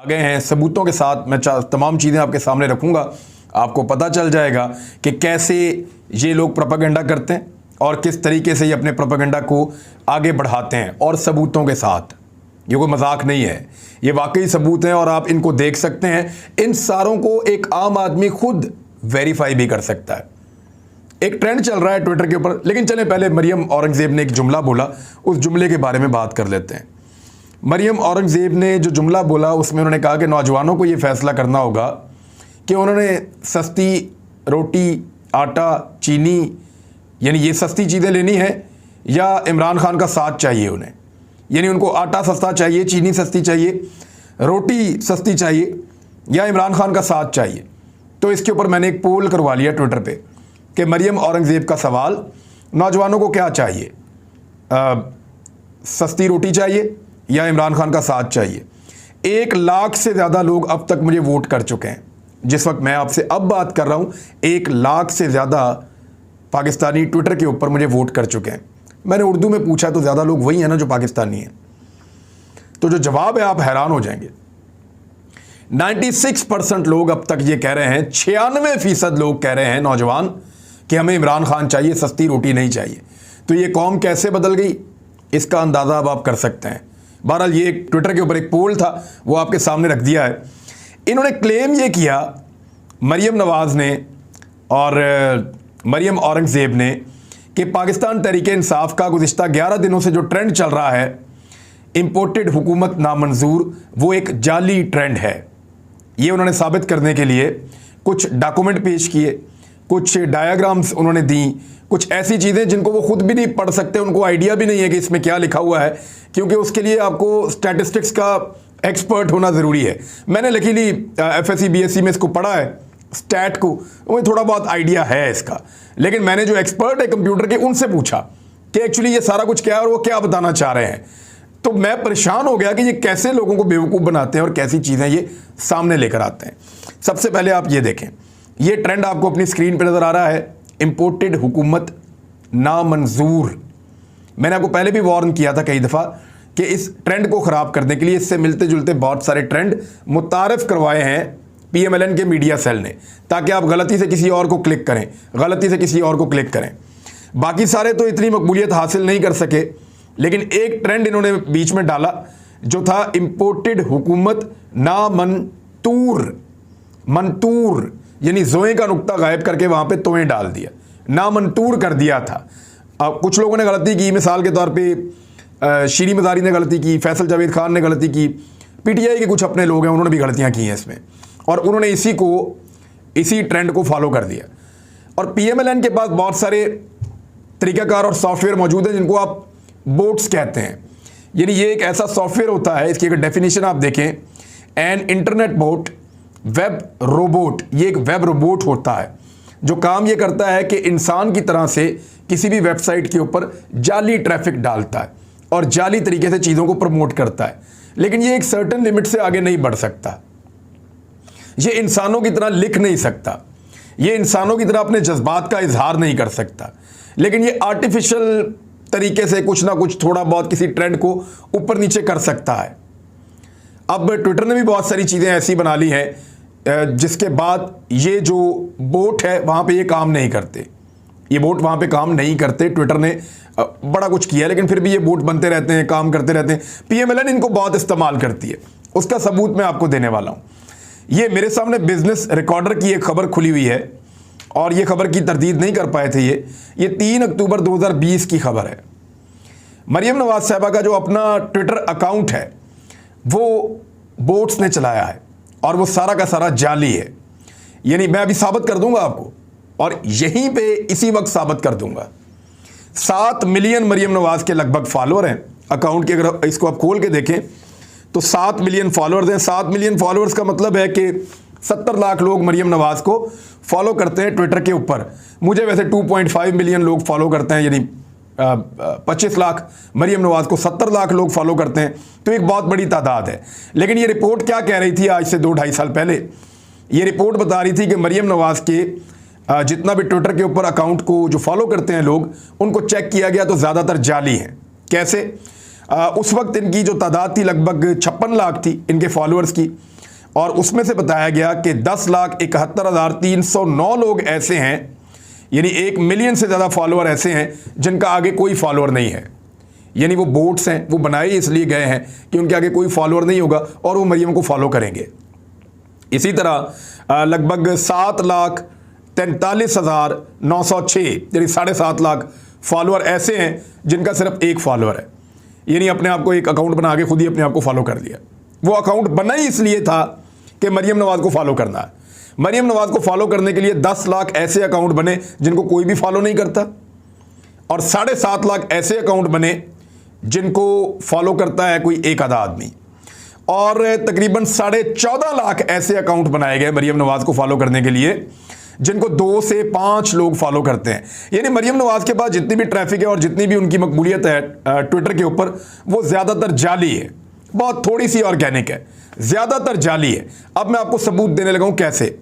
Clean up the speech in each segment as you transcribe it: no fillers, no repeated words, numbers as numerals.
आ गए हैं सबूतों के साथ। मैं तमाम चीज़ें आपके सामने रखूंगा, आपको पता चल जाएगा कि कैसे ये लोग प्रोपेगेंडा करते हैं और किस तरीके से ये अपने प्रोपेगेंडा को आगे बढ़ाते हैं, और सबूतों के साथ। ये कोई मजाक नहीं है, ये वाकई सबूत हैं और आप इनको देख सकते हैं। इन सारों को एक आम आदमी खुद वेरीफाई भी कर सकता है। एक ट्रेंड चल रहा है ट्विटर के ऊपर, लेकिन चलें पहले मरियम औरंगज़ेब ने एक जुमला बोला, उस जुमले के बारे में बात कर लेते हैं। मरियम औरंगज़ेब ने जो जुमला बोला उसमें उन्होंने कहा कि नौजवानों को ये फैसला करना होगा कि उन्होंने सस्ती रोटी, आटा, चीनी, यानी ये सस्ती चीज़ें लेनी है या इमरान खान का साथ चाहिए उन्हें। यानी उनको आटा सस्ता चाहिए, चीनी सस्ती चाहिए, रोटी सस्ती चाहिए या इमरान खान का साथ चाहिए। तो इसके ऊपर मैंने एक पोल करवा लिया ट्विटर पे कि मरियम औरंगज़ेब का सवाल, नौजवानों को क्या चाहिए, सस्ती रोटी चाहिए या इमरान खान का साथ चाहिए। 1 लाख से ज़्यादा लोग अब तक मुझे वोट कर चुके हैं। जिस वक्त मैं आपसे अब बात कर रहा हूँ 1 लाख से ज़्यादा पाकिस्तानी ट्विटर के ऊपर मुझे वोट कर चुके हैं। मैंने उर्दू में पूछा तो ज़्यादा लोग वही हैं ना जो पाकिस्तानी हैं। तो जो जवाब है आप हैरान हो जाएंगे। 96% लोग अब तक ये कह रहे हैं, 96% लोग कह रहे हैं नौजवान कि हमें इमरान खान चाहिए, सस्ती रोटी नहीं चाहिए। तो ये कौम कैसे बदल गई, इसका अंदाज़ा अब आप कर सकते हैं। बहरहाल ये ट्विटर के ऊपर एक पोल था, वो आपके सामने रख दिया है। इन्होंने क्लेम ये किया, मरियम नवाज़ ने और मरियम औरंगज़ेब ने, कि पाकिस्तान तहरीक इंसाफ का गुज़िश्ता 11 दिनों से जो ट्रेंड चल रहा है इम्पोर्टेड हुकूमत नामंजूर, वो एक जाली ट्रेंड है। ये उन्होंने साबित करने के लिए कुछ डॉक्यूमेंट पेश किए, कुछ डायग्राम्स उन्होंने दी, कुछ ऐसी चीज़ें जिनको वो खुद भी नहीं पढ़ सकते, उनको आइडिया भी नहीं है कि इसमें क्या लिखा हुआ है, क्योंकि उसके लिए आपको स्टैटिस्टिक्स का एक्सपर्ट होना ज़रूरी है। मैंने लकीली FSC BSc में इसको पढ़ा है, स्टैट को, मुझे थोड़ा बहुत आइडिया है इसका। लेकिन मैंने जो एक्सपर्ट है कंप्यूटर के, उनसे पूछा कि एक्चुअली ये सारा कुछ क्या है और वो क्या बताना चाह रहे हैं। तो मैं परेशान हो गया कि ये कैसे लोगों को बेवकूफ़ बनाते हैं और कैसी चीज़ें ये सामने लेकर आते हैं। सबसे पहले आप ये देखें, ये ट्रेंड आपको अपनी स्क्रीन पर नज़र आ रहा है, इम्पोर्टेड हुकूमत नामंजूर। मैंने आपको पहले भी वार्न किया था कई दफ़ा कि इस ट्रेंड को ख़राब करने के लिए इससे मिलते जुलते बहुत सारे ट्रेंड मुतारफ़ करवाए हैं PMLN के मीडिया सेल ने, ताकि आप गलती से किसी और को क्लिक करें, गलती से किसी और को क्लिक करें। बाकी सारे तो इतनी मकबूलियत हासिल नहीं कर सके, लेकिन एक ट्रेंड इन्होंने बीच में डाला जो था इम्पोर्टेड हुकूमत नामंतूर। मंतूर यानी जोए का नुक्ता गायब करके वहाँ पे तोएं डाल दिया, नामंतूर कर दिया था। अब कुछ लोगों ने गलती की, मिसाल के तौर पे शीरी मज़ारी ने गलती की, फैसल जावेद खान ने गलती की, PTI के कुछ अपने लोग हैं उन्होंने भी गलतियाँ की हैं इसमें, और उन्होंने इसी ट्रेंड को फॉलो कर दिया। और PMLN के पास बहुत सारे तरीक़ाकार और सॉफ्टवेयर मौजूद हैं जिनको आप बोट्स कहते हैं। यानी ये एक ऐसा सॉफ्टवेयर होता है, इसकी अगर डेफिनेशन आप देखें, an internet boat web robot. ये एक वेब रोबोट होता है जो काम ये करता है कि इंसान की तरह से किसी भी वेबसाइट के ऊपर जाली ट्रैफिक डालता है और जाली तरीके से चीज़ों को प्रमोट करता है, लेकिन ये एक सर्टेन लिमिट से आगे नहीं बढ़ सकता। ये इंसानों की तरह लिख नहीं सकता, ये इंसानों की तरह अपने जज्बात का इजहार नहीं कर सकता, लेकिन ये आर्टिफिशियल तरीके से कुछ ना कुछ थोड़ा बहुत किसी ट्रेंड को ऊपर नीचे कर सकता है। अब ट्विटर ने भी बहुत सारी चीज़ें ऐसी बना ली हैं जिसके बाद ये जो बोट है वहाँ पे ये काम नहीं करते, ये बोट वहाँ पे काम नहीं करते। ट्विटर ने बड़ा कुछ किया लेकिन फिर भी ये बोट बनते रहते हैं, काम करते रहते हैं। PMLN इनको बहुत इस्तेमाल करती है, उसका सबूत मैं आपको देने वाला हूँ। ये मेरे सामने बिजनेस रिकॉर्डर की एक खबर खुली हुई है और ये खबर की तरदीद नहीं कर पाए थे। ये 3 अक्टूबर 2020 की खबर है। मरियम नवाज़ साहिबा का जो अपना ट्विटर अकाउंट है वो बोट्स ने चलाया है और वो सारा का सारा जाली है। यानी मैं अभी साबित कर दूंगा आपको, और यहीं पे इसी वक्त साबित कर दूंगा। 7 मिलियन मरियम नवाज़ के लगभग फॉलोअर हैं अकाउंट के। अगर इसको आप खोल के देखें तो 7 मिलियन फॉलोअर्स हैं। 7 मिलियन फॉलोअर्स का मतलब है कि 70 लाख लोग मरियम नवाज़ को फॉलो करते हैं ट्विटर के ऊपर। मुझे वैसे 2.5 मिलियन लोग फॉलो करते हैं, यानी 25 लाख। मरियम नवाज़ को 70 लाख लोग फॉलो करते हैं, तो एक बहुत बड़ी तादाद है। लेकिन ये रिपोर्ट क्या कह रही थी आज से 2-2.5 साल पहले? ये रिपोर्ट बता रही थी कि मरियम नवाज़ के जितना भी ट्विटर के ऊपर अकाउंट को जो फॉलो करते हैं लोग, उनको चेक किया गया तो ज़्यादातर जाली हैं। कैसे? उस वक्त इनकी जो तादाद थी लगभग 56 लाख थी इनके फॉलोअर्स की, और उसमें से बताया गया कि 10,71,309 लोग ऐसे हैं, यानी 1 मिलियन से ज़्यादा फॉलोअर ऐसे हैं जिनका आगे कोई फॉलोअर नहीं है। यानी वो बोट्स हैं, वो बनाए इसलिए गए हैं कि उनके आगे कोई फॉलोअर नहीं होगा और वो मरियम को फॉलो करेंगे। इसी तरह लगभग 7,43,906 यानी 7.5 लाख फॉलोअर ऐसे हैं जिनका सिर्फ एक फॉलोअर है, यानी अपने आप को एक अकाउंट बना के खुद ही अपने आप को फॉलो कर लिया। वो अकाउंट बना ही इसलिए था कि मरियम नवाज को फॉलो करना है। मरियम नवाज को फॉलो करने के लिए 10 लाख ऐसे अकाउंट बने जिनको कोई भी फॉलो नहीं करता, और 7.5 लाख ऐसे अकाउंट बने जिनको फॉलो करता है कोई एक आधा आदमी, और तकरीबन 14.5 लाख ऐसे अकाउंट बनाए गए मरियम नवाज को फॉलो करने के लिए जिनको 2 से 5 लोग फॉलो करते हैं। यानी मरियम नवाज के पास जितनी भी ट्रैफिक है और जितनी भी उनकी मकबूलियत है ट्विटर के ऊपर, वो ज़्यादातर जाली है, बहुत थोड़ी सी ऑर्गेनिक है, ज़्यादातर जाली है। अब मैं आपको सबूत देने लगा हूं कैसे।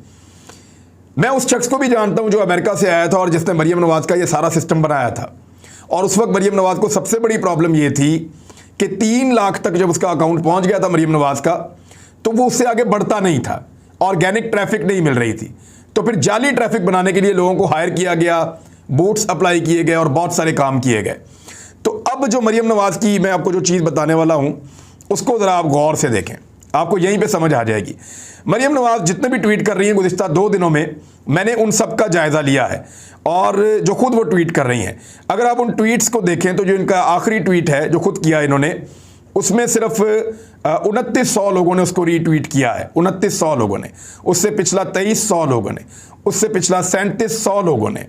मैं उस शख्स को भी जानता हूं जो अमेरिका से आया था और जिसने मरियम नवाज का ये सारा सिस्टम बनाया था, और उस वक्त मरियम नवाज को सबसे बड़ी प्रॉब्लम ये थी कि 3 लाख तक जब उसका अकाउंट पहुंच गया था मरियम नवाज का, तो वो उससे आगे बढ़ता नहीं था, ऑर्गेनिक ट्रैफिक नहीं मिल रही थी। तो फिर जाली ट्रैफिक बनाने के लिए लोगों को हायर किया गया, बूट्स अप्लाई किए गए और बहुत सारे काम किए गए। तो अब जो मरियम नवाज की मैं आपको जो चीज़ बताने वाला हूं उसको ज़रा आप गौर से देखें, आपको यहीं पे समझ आ जाएगी। मरियम नवाज जितने भी ट्वीट कर रही हैं गुज़िश्ता 2 दिनों में, मैंने उन सब का जायज़ा लिया है, और जो खुद वो ट्वीट कर रही हैं, अगर आप उन ट्वीट्स को देखें तो जो इनका आखिरी ट्वीट है जो खुद किया इन्होंने, उसमें सिर्फ 2900 लोगों ने उसको रीट्वीट किया है, 2900 लोगों ने। उससे पिछला 2300 लोगों ने, उससे पिछला 3700 लोगों ने,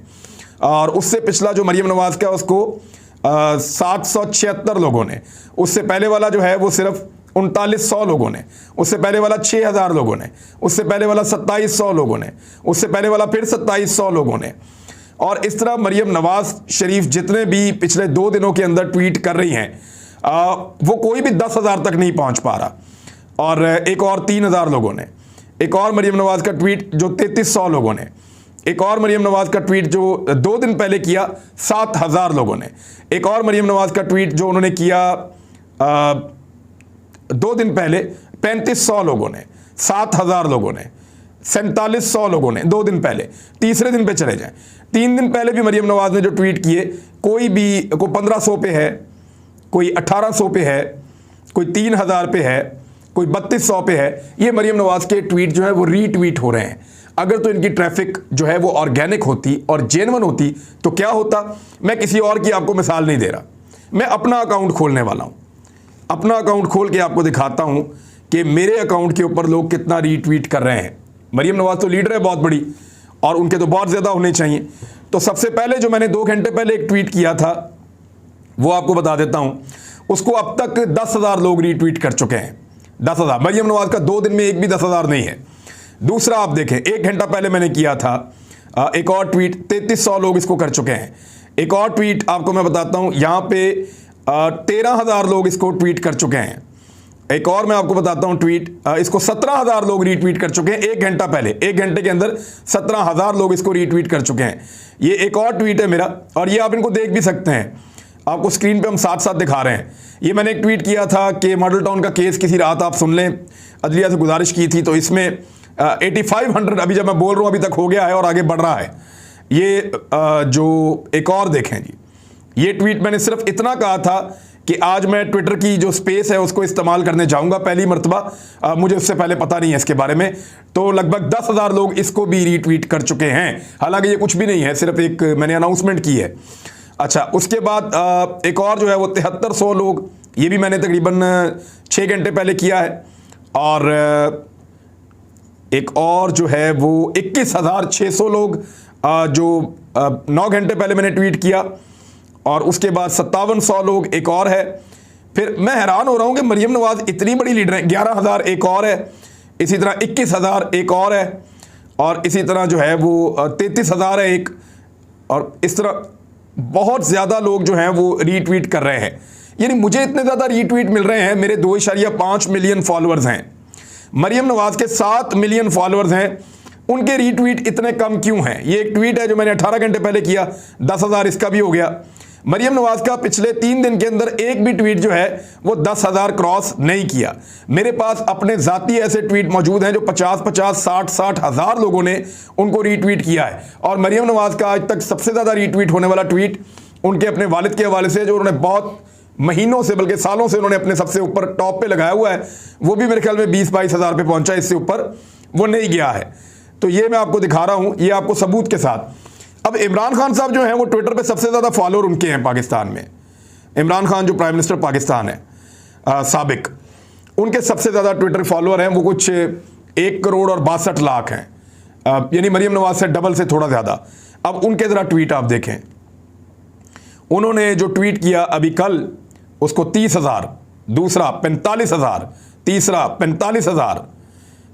और उससे पिछला जो मरियम नवाज का उसको 776 लोगों ने। उससे पहले वाला जो है वो सिर्फ 3900 लोगों ने। उससे पहले वाला 6000 लोगों ने। उससे पहले वाला 2700 लोगों ने। उससे पहले वाला फिर 2700 लोगों ने। और इस तरह मरियम नवाज शरीफ जितने भी पिछले 2 दिनों के अंदर ट्वीट कर रही हैं, वो कोई भी 10,000 तक नहीं पहुंच पा रहा। और एक और 3000 लोगों ने, एक और मरियम नवाज का ट्वीट जो 3300 लोगों ने, एक और मरियम नवाज का ट्वीट जो 2 दिन पहले किया 7000 लोगों ने, एक और मरियम नवाज का ट्वीट जो उन्होंने किया 2 दिन पहले 3500 लोगों ने, 7000 लोगों ने, 4700 लोगों ने 2 दिन पहले। तीसरे दिन पे चले जाएं, 3 दिन पहले भी मरियम नवाज ने जो ट्वीट किए, कोई 1500 पे है, कोई 1800 पे है, कोई 3000 पे है, कोई 3200 पे है। ये मरियम नवाज के ट्वीट जो है वो रीट्वीट हो रहे हैं। अगर तो इनकी ट्रैफिक जो है वो ऑर्गेनिक होती और जेन्युइन होती तो क्या होता। मैं किसी और की आपको मिसाल नहीं दे रहा, मैं अपना अकाउंट खोलने वाला हूं। अपना अकाउंट खोल के आपको दिखाता हूं कि मेरे अकाउंट के ऊपर लोग कितना रीट्वीट कर रहे हैं। मरियम नवाज तो लीडर है बहुत बड़ी, और उनके तो बहुत ज़्यादा होने चाहिए। तो सबसे पहले जो मैंने 2 घंटे पहले एक ट्वीट किया था वो आपको बता देता हूं। उसको अब तक 10,000 लोग रीट्वीट कर चुके हैं। 10,000। मरियम नवाज का 2 दिन में एक भी 10,000 नहीं है। दूसरा आप देखें, 1 घंटा पहले मैंने किया था एक और ट्वीट, 3300 लोग इसको कर चुके हैं। एक और ट्वीट आपको मैं बताता हूं, यहां पे 13,000 लोग इसको ट्वीट कर चुके हैं। एक और मैं आपको बताता हूं ट्वीट, इसको 17,000 लोग रीट्वीट कर चुके हैं 1 घंटा पहले। 1 घंटे के अंदर 17,000 लोग इसको रीट्वीट कर चुके हैं। ये एक और ट्वीट है मेरा, और ये आप इनको देख भी सकते हैं, आपको स्क्रीन पे हम साथ साथ दिखा रहे हैं। ये मैंने एक ट्वीट किया था कि मॉडल टाउन का केस किसी रात आप सुन लें, अदलिया से गुजारिश की थी, तो इसमें 8500 अभी जब मैं बोल रहा हूँ अभी तक हो गया है और आगे बढ़ रहा है। ये जो एक और देखें जी, ये ट्वीट मैंने सिर्फ इतना कहा था कि आज मैं ट्विटर की जो स्पेस है उसको इस्तेमाल करने जाऊंगा पहली मरतबा, मुझे उससे पहले पता नहीं है इसके बारे में। तो लगभग 10,000 लोग इसको भी रीट्वीट कर चुके हैं। हालांकि ये कुछ भी नहीं है, सिर्फ एक मैंने अनाउंसमेंट की है। अच्छा, उसके बाद एक और जो है वो 7300 लोग, ये भी मैंने तकरीबन 6 घंटे पहले किया है। और एक और जो है वो 21,600 लोग जो 9 घंटे पहले मैंने ट्वीट किया। और उसके बाद 5700 लोग एक और है। फिर मैं हैरान हो रहा हूँ कि मरियम नवाज इतनी बड़ी लीडर है। 11,000 एक और है, इसी तरह 21,000 एक और है, और इसी तरह जो है वो 33,000 है एक, और इस तरह बहुत ज़्यादा लोग जो हैं वो रीट्वीट कर रहे हैं। यानी मुझे इतने ज़्यादा रीट्वीट मिल रहे हैं, मेरे 2.5 मिलियन फॉलोअर्स हैं। मरियम नवाज के 7 मिलियन फॉलोअर्स हैं, उनके रीट्वीट इतने कम क्यों हैं। ये एक ट्वीट है जो मैंने 18 घंटे पहले किया, 10,000 इसका भी हो गया। मरियम नवाज का पिछले 3 दिन के अंदर एक भी ट्वीट जो है वो 10,000 क्रॉस नहीं किया। मेरे पास अपने जाती ऐसे ट्वीट मौजूद हैं जो 50-50, 60-60 हज़ार लोगों ने उनको रीट्वीट किया है। और मरियम नवाज का आज तक सबसे ज़्यादा रीट्वीट होने वाला ट्वीट उनके अपने वालिद के हवाले से, जो उन्होंने बहुत महीनों से बल्कि सालों से उन्होंने अपने सबसे ऊपर टॉप पे लगाया हुआ है, वो भी मेरे ख्याल में 20-22 हज़ार पे पहुंचा, इससे ऊपर वो नहीं गया है। तो ये मैं आपको दिखा रहा हूं, ये आपको सबूत के साथ। अब इमरान खान साहब जो हैं वो ट्विटर पे सबसे ज़्यादा फॉलोअर उनके हैं पाकिस्तान में। इमरान खान जो प्राइम मिनिस्टर पाकिस्तान है साबिक, उनके सबसे ज़्यादा ट्विटर फॉलोअर हैं, वो कुछ 1 करोड़ और 62 लाख हैं, यानी मरियम नवाज से डबल से थोड़ा ज़्यादा। अब उनके ज़रा ट्वीट आप देखें। उन्होंने जो ट्वीट किया अभी कल, उसको 30,000, दूसरा 45,000, तीसरा 45,000,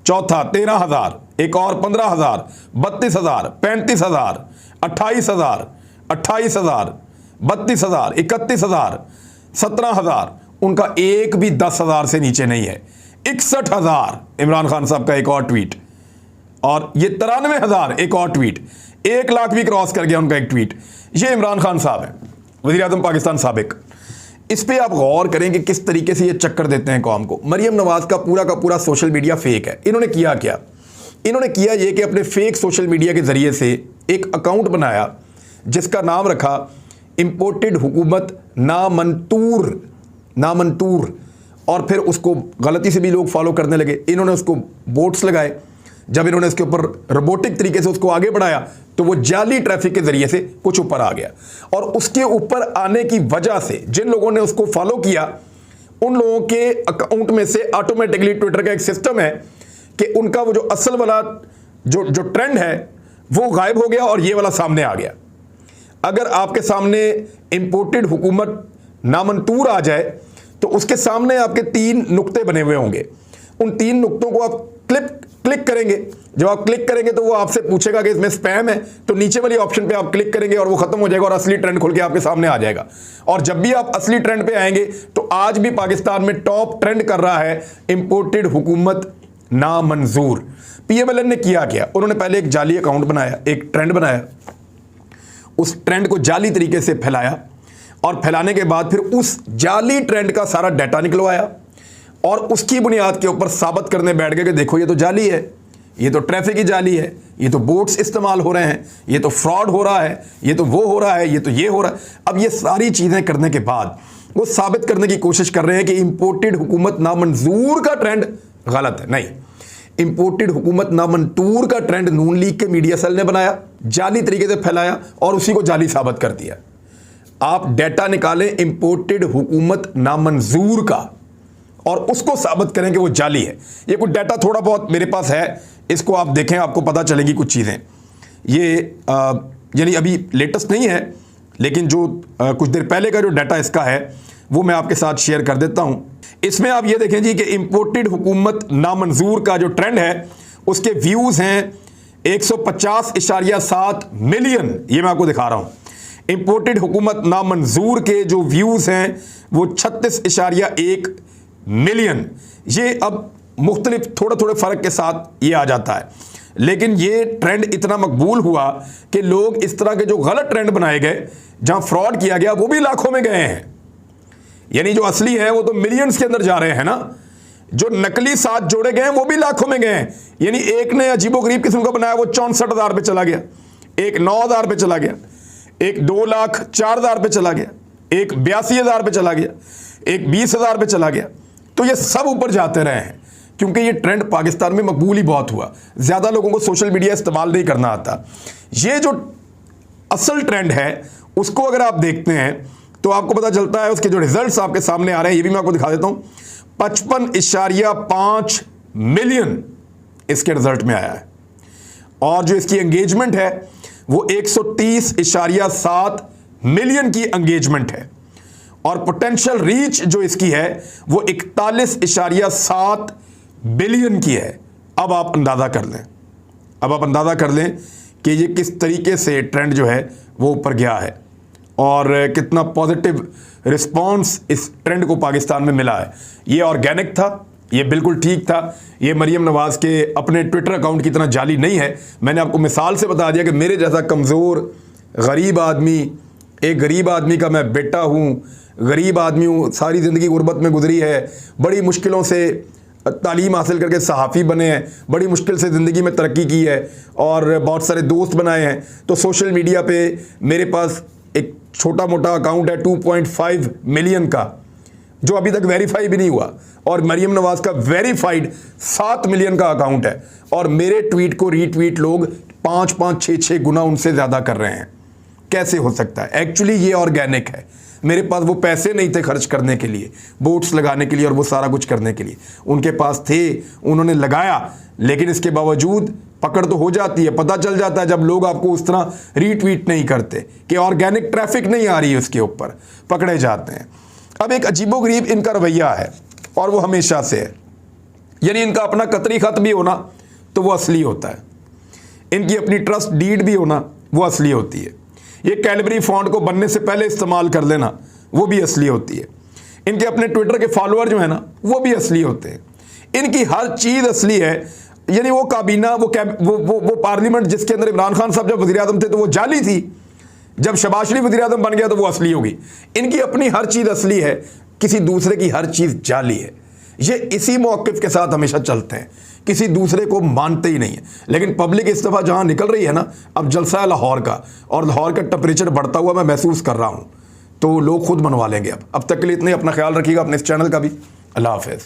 चौथा 13,000, एक और 15,000, 32,000, 35,000, 28,000, 28,000, 32,000, 31,000, 17,000। उनका एक भी 10,000 से नीचे नहीं है। 61,000 इमरान खान साहब का एक और ट्वीट, और ये 93,000 एक और ट्वीट, 1 लाख भी क्रॉस कर गया उनका एक ट्वीट। ये इमरान खान साहब हैं, वज़ीर आज़म पाकिस्तान साबिक। इस पे आप गौर करें कि किस तरीके से ये चक्कर देते हैं कौम को। मरियम नवाज का पूरा सोशल मीडिया फेक है। इन्होंने किया क्या? इन्होंने किया ये कि अपने फेक सोशल मीडिया के ज़रिए से एक अकाउंट बनाया जिसका नाम रखा इम्पोर्टेड हुकूमत नामंतूर, और फिर उसको गलती से भी लोग फॉलो करने लगे। इन्होंने उसको बोट्स लगाए। जब इन्होंने इसके ऊपर रोबोटिक तरीके से उसको आगे बढ़ाया तो वो जाली ट्रैफिक के ज़रिए से कुछ ऊपर आ गया। और उसके ऊपर आने की वजह से जिन लोगों ने उसको फॉलो किया, उन लोगों के अकाउंट में से ऑटोमेटिकली, ट्विटर का एक सिस्टम है कि उनका वो जो असल वाला जो ट्रेंड है वो गायब हो गया और ये वाला सामने आ गया। अगर आपके सामने इंपोर्टेड हुकूमत नामंतूर आ जाए तो उसके सामने आपके 3 नुक्ते बने हुए होंगे। उन 3 नुक्तों को आप क्लिक करेंगे। जब आप क्लिक करेंगे तो वो आपसे पूछेगा कि इसमें स्पैम है, तो नीचे वाली ऑप्शन पे आप क्लिक करेंगे और वो खत्म हो जाएगा और असली ट्रेंड खुल के आपके सामने आ जाएगा। और जब भी आप असली ट्रेंड पे आएंगे तो आज भी पाकिस्तान में टॉप ट्रेंड कर रहा है इंपोर्टेड हुकूमत नामंजूर। PMLN ने किया क्या? उन्होंने पहले एक जाली अकाउंट बनाया, एक ट्रेंड बनाया, उस ट्रेंड को जाली तरीके से फैलाया, और फैलाने के बाद फिर उस जाली ट्रेंड का सारा डाटा निकलवाया और उसकी बुनियाद के ऊपर साबित करने बैठ गए कि देखो ये तो जाली है, ये तो ट्रैफिक की जाली है, ये तो बोट्स इस्तेमाल हो रहे हैं, ये तो फ्रॉड हो रहा है, ये तो वो हो रहा है, ये तो ये हो रहा है। अब ये सारी चीज़ें करने के बाद वो साबित करने की कोशिश कर रहे हैं कि इंपोर्टेड हुकूमत नामंजूर का ट्रेंड गलत है। नहीं, इंपोर्टेड हुकूमत नामंजूर का ट्रेंड नून लीग के मीडिया सेल ने बनाया, जाली तरीके से फैलाया और उसी को जाली साबित कर दिया। आप डेटा निकालें इंपोर्टेड हुकूमत नामंजूर का और उसको साबित करें कि वो जाली है। ये कुछ डाटा थोड़ा बहुत मेरे पास है, इसको आप देखें, आपको पता चलेगी कुछ चीज़ें। ये यानी अभी लेटेस्ट नहीं है, लेकिन जो कुछ देर पहले का जो डाटा इसका है वो मैं आपके साथ शेयर कर देता हूं। इसमें आप ये देखें जी कि इंपोर्टेड हुकूमत नामंजूर का जो ट्रेंड है उसके व्यूज़ हैं 150.7 मिलियन। ये मैं आपको दिखा रहा हूं। इंपोर्टेड हुकूमत नामंजूर के जो व्यूज़ हैं वो 36.1 मिलियन। ये अब मुख्तलिफ थोड़े फ़र्क के साथ ये आ जाता है, लेकिन ये ट्रेंड इतना मकबूल हुआ कि लोग इस तरह के जो गलत ट्रेंड बनाए गए, जहां फ्रॉड किया गया, वो भी लाखों में गए हैं। यानी जो असली है वो तो मिलियंस के अंदर जा रहे हैं ना, जो नकली साथ जोड़े गए हैं वो भी लाखों में गए हैं। यानी एक ने अजीबोगरीब किस्म का बनाया, वो 64,000 पे चला गया, एक 9,000 पे चला गया, एक 2,04,000 पे चला गया, एक 82,000 पे चला गया, एक 20,000 पे चला गया। तो ये सब ऊपर जाते रहे हैं क्योंकि ये ट्रेंड पाकिस्तान में मकबूल ही बहुत हुआ। ज़्यादा लोगों को सोशल मीडिया इस्तेमाल नहीं करना आता। ये जो असल ट्रेंड है उसको अगर आप देखते हैं तो आपको पता चलता है, उसके जो रिजल्ट्स आपके सामने आ रहे हैं ये भी मैं आपको दिखा देता हूँ। 55.5 मिलियन इसके रिजल्ट में आया है, और जो इसकी एंगेजमेंट है वो 130.7 मिलियन की एंगेजमेंट है, और पोटेंशियल रीच जो इसकी है वो 41.7 बिलियन की है। अब आप अंदाज़ा कर लें कि ये किस तरीके से ट्रेंड जो है वो ऊपर गया है और कितना पॉजिटिव रिस्पांस इस ट्रेंड को पाकिस्तान में मिला है। ये ऑर्गेनिक था, ये बिल्कुल ठीक था। ये मरियम नवाज के अपने ट्विटर अकाउंट की तरह जाली नहीं है। मैंने आपको मिसाल से बता दिया कि मेरे जैसा कमज़ोर गरीब आदमी एक गरीब आदमी का मैं बेटा हूँ, गरीब आदमी हूँ, सारी ज़िंदगी गुर्बत में गुजरी है, बड़ी मुश्किलों से तालीम हासिल करके सहाफ़ी बने हैं, बड़ी मुश्किल से ज़िंदगी में तरक्की की है और बहुत सारे दोस्त बनाए हैं। तो सोशल मीडिया पे मेरे पास एक छोटा मोटा अकाउंट है 2.5 मिलियन का, जो अभी तक वेरीफाई भी नहीं हुआ, और मरीम नवाज़ का वेरीफाइड 7 मिलियन का अकाउंट है, और मेरे ट्वीट को रीट्वीट लोग 5-5, 6-6 गुना उनसे ज़्यादा कर रहे हैं। कैसे हो सकता है? एक्चुअली ये ऑर्गेनिक है। मेरे पास वो पैसे नहीं थे खर्च करने के लिए, बोट्स लगाने के लिए और वो सारा कुछ करने के लिए। उनके पास थे, उन्होंने लगाया, लेकिन इसके बावजूद पकड़ तो हो जाती है। पता चल जाता है जब लोग आपको उस तरह रीट्वीट नहीं करते कि ऑर्गेनिक ट्रैफिक नहीं आ रही है उसके ऊपर, पकड़े जाते हैं। अब एक अजीबोगरीब इनका रवैया है और वो हमेशा से है, यानी इनका अपना कतरी खत भी होना तो वो असली होता है, इनकी अपनी ट्रस्ट डीड भी होना वो असली होती है, ये कैलबरी फॉन्ट को बनने से पहले इस्तेमाल कर लेना वो भी असली होती है, इनके अपने ट्विटर के फॉलोअर जो है ना वो भी असली होते हैं, इनकी हर चीज़ असली है। यानी वो काबीना, वो पार्लियामेंट जिसके अंदर इमरान खान साहब जब वज़ीर आज़म थे तो वो जाली थी, जब शहबाज शरीफ वज़ीर आज़म बन गया तो वो असली होगी। इनकी अपनी हर चीज़ असली है, किसी दूसरे की हर चीज़ जाली है। ये इसी मौक़िफ़ के साथ हमेशा चलते हैं, किसी दूसरे को मानते ही नहीं है। लेकिन पब्लिक इस दफ़ा जहाँ निकल रही है ना, अब जलसा है लाहौर का, और लाहौर का टेम्परेचर बढ़ता हुआ मैं महसूस कर रहा हूँ, तो लोग खुद मनवा लेंगे। अब तक के लिए इतने, अपना ख्याल रखिएगा, अपने इस चैनल का भी। अल्लाह हाफ़िज़।